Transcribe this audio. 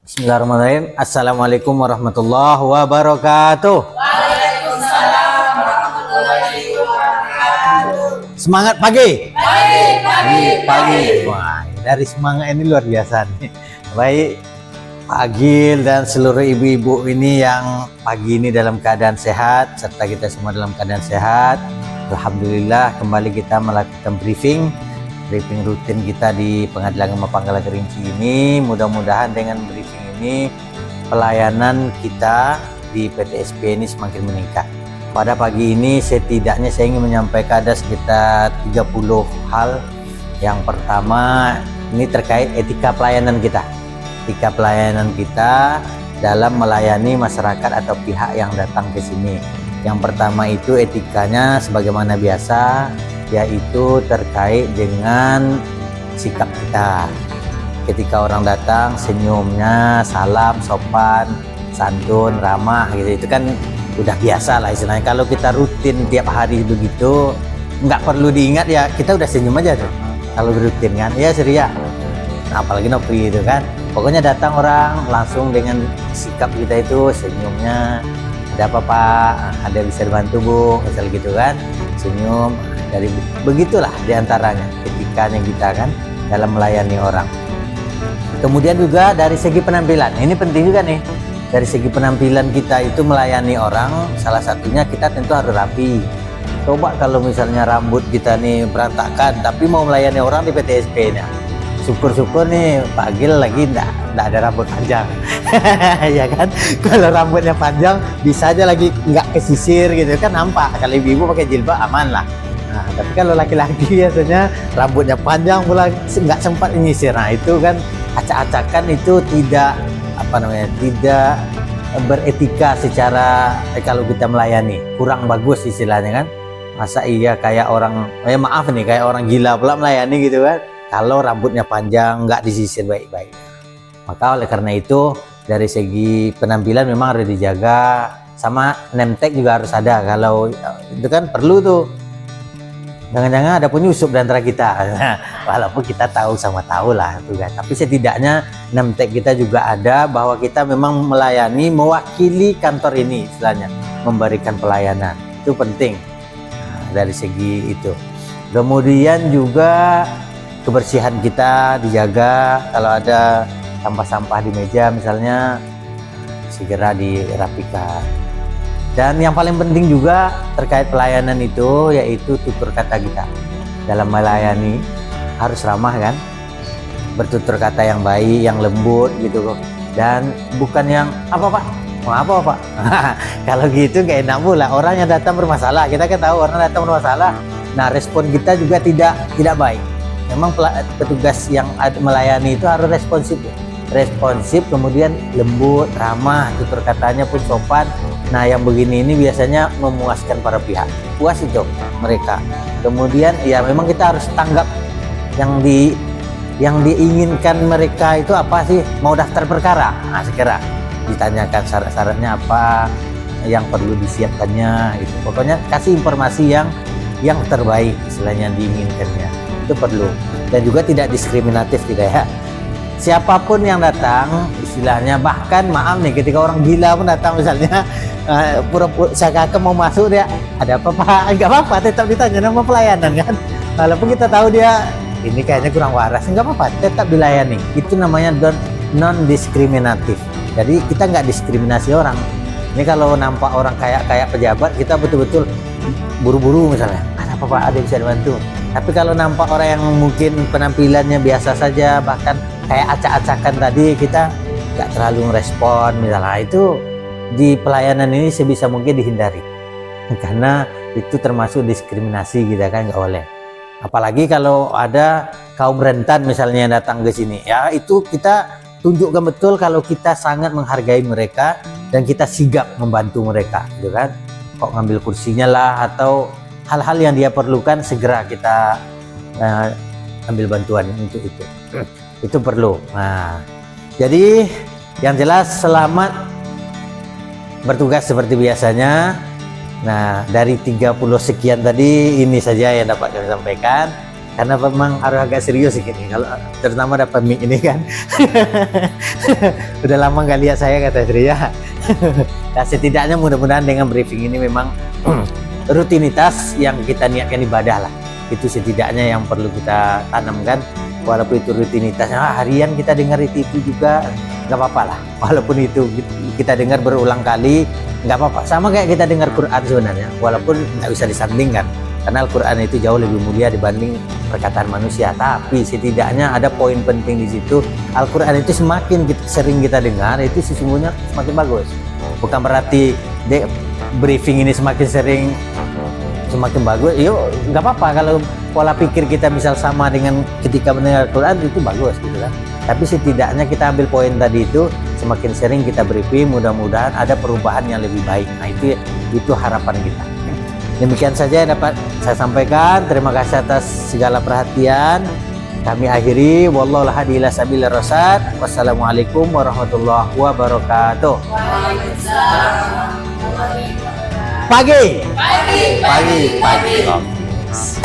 Bismillahirrahmanirrahim. Assalamualaikum warahmatullahi wabarakatuh. Waalaikumsalam warahmatullahi wabarakatuh. Semangat pagi. Pagi. Wah, dari semangat ini luar biasa nih. Baik, Pak Agil dan seluruh ibu-ibu ini yang pagi ini dalam keadaan sehat, serta kita semua dalam keadaan sehat. Alhamdulillah kembali kita melakukan briefing rutin kita di Pengadilan Agama Panggala Kerinci ini. Mudah-mudahan dengan briefing ini pelayanan kita di PTSP ini semakin meningkat. Pada pagi ini setidaknya saya ingin menyampaikan ada sekitar 30 hal. Yang pertama ini terkait etika pelayanan kita. Etika pelayanan kita dalam melayani masyarakat atau pihak yang datang ke sini. Yang pertama itu etikanya sebagaimana biasa, yaitu terkait dengan sikap kita. Ketika orang datang, senyumnya, salam, sopan, santun, ramah gitu. Itu kan udah biasa lah istilahnya. Kalau kita rutin tiap hari begitu, nggak perlu diingat ya, kita udah senyum aja tuh. Kalau rutin kan, ya ceria. Nah, apalagi Nopri itu kan. Pokoknya datang orang langsung dengan sikap kita itu, senyumnya, ada apa Pak, ada bisa dibantu Bu, misal gitu kan, senyum. Dari begitulah diantaranya etikanya kita kan dalam melayani orang. Kemudian juga dari segi penampilan, ini penting juga nih. Dari segi penampilan kita itu melayani orang, salah satunya kita tentu harus rapi. Coba kalau misalnya rambut kita nih berantakan tapi mau melayani orang di PTSP nya, syukur-syukur nih Pak Agil lagi enggak ada rambut panjang. Ya kan, kalau rambutnya panjang bisa aja lagi nggak kesisir gitu kan, nampak. Kalau ibu-ibu pakai jilbab aman lah. Nah, tapi kalau laki-laki biasanya rambutnya panjang pula nggak sempat nyisir. Nah, itu kan acak-acakan, itu tidak tidak beretika secara kalau kita melayani, kurang bagus istilahnya kan. Masa iya kayak orang maaf nih, kayak orang gila pula melayani gitu kan, kalau rambutnya panjang nggak disisir baik-baik. Maka oleh karena itu dari segi penampilan memang harus dijaga, sama name tag juga harus ada. Kalau itu kan perlu tuh, jangan-jangan ada penyusup di antara kita. Walaupun kita tahu sama tahu lah itu kan, tapi setidaknya name tag kita juga ada bahwa kita memang melayani, mewakili kantor ini istilahnya, memberikan pelayanan. Itu penting. Nah, dari segi itu. Kemudian juga kebersihan kita dijaga. Kalau ada sampah-sampah di meja misalnya, segera dirapikan. Dan yang paling penting juga terkait pelayanan itu, yaitu tutur kata kita. Dalam melayani harus ramah kan, bertutur kata yang baik, yang lembut gitu kok. Dan bukan yang apa Pak, mau apa Pak. Kalau gitu gak enak pula, orang yang datang bermasalah. Kita kan tahu orang datang bermasalah. Nah, respon kita juga tidak baik. Memang petugas yang melayani itu harus responsif, kemudian lembut, ramah, tutur katanya pun sopan. Nah, yang begini ini biasanya memuaskan para pihak, puas itu mereka. Kemudian ya memang kita harus tanggap yang diinginkan mereka itu apa sih, mau daftar perkara. Nah, segera ditanyakan syarat-syaratnya apa yang perlu disiapkannya itu. Pokoknya kasih informasi yang terbaik istilahnya, yang diinginkannya itu perlu. Dan juga tidak diskriminatif, tidak ya. Siapapun yang datang istilahnya, bahkan maaf nih ketika orang gila pun datang misalnya, pura-pura saya mau masuk, dia ada apa Pak, enggak apa-apa, tetap ditanya nama pelayanan kan, walaupun kita tahu dia ini kayaknya kurang waras, enggak apa-apa, tetap dilayani. Itu namanya non diskriminatif. Jadi kita nggak diskriminasi orang. Ini kalau nampak orang kayak pejabat, kita betul-betul buru-buru misalnya, ada apa Pak, ada bisa dibantu. Tapi kalau nampak orang yang mungkin penampilannya biasa saja, bahkan kayak acak-acakan tadi, kita nggak terlalu merespon misalnya, itu di pelayanan ini sebisa mungkin dihindari, karena itu termasuk diskriminasi kita kan, nggak boleh. Apalagi kalau ada kaum rentan misalnya yang datang ke sini, ya itu kita tunjukkan betul kalau kita sangat menghargai mereka dan kita sigap membantu mereka gitu kan. Kok ngambil kursinya lah, atau hal-hal yang dia perlukan segera kita ambil bantuan untuk itu perlu. Nah, jadi yang jelas selamat bertugas seperti biasanya. Nah, dari 30 sekian tadi ini saja yang dapat kami sampaikan. karena memang harus agak serius sedikit nih, kalau terutama dapat mic ini kan. Udah lama nggak lihat saya, kata istri ya. Nah, setidaknya mudah-mudahan dengan briefing ini memang rutinitas yang kita niatkan ibadah lah, itu setidaknya yang perlu kita tanamkan. Walaupun itu rutinitasnya harian kita dengar itu juga nggak apa-apa lah, walaupun itu kita dengar berulang kali nggak apa-apa, sama kayak kita dengar Quran sebenarnya, walaupun nggak bisa disandingkan karena Al-Quran itu jauh lebih mulia dibanding perkataan manusia, tapi setidaknya ada poin penting di situ. Al-Quran itu semakin sering kita dengar itu sesungguhnya semakin bagus, bukan berarti briefing ini semakin sering semakin bagus. Yuk, nggak apa-apa kalau pola pikir kita misal sama dengan ketika mendengar Al-Quran, itu bagus gitu kan. Tapi setidaknya kita ambil poin tadi itu, semakin sering kita briefing, mudah-mudahan ada perubahan yang lebih baik. Nah, itu harapan kita. Demikian saja yang dapat saya sampaikan. Terima kasih atas segala perhatian. Kami akhiri, wallahu hadi ila sabilir rasyad. Wassalamualaikum warahmatullahi wabarakatuh. Waalaikumsalam. Pagi. Pagi. Pagi. Pagi.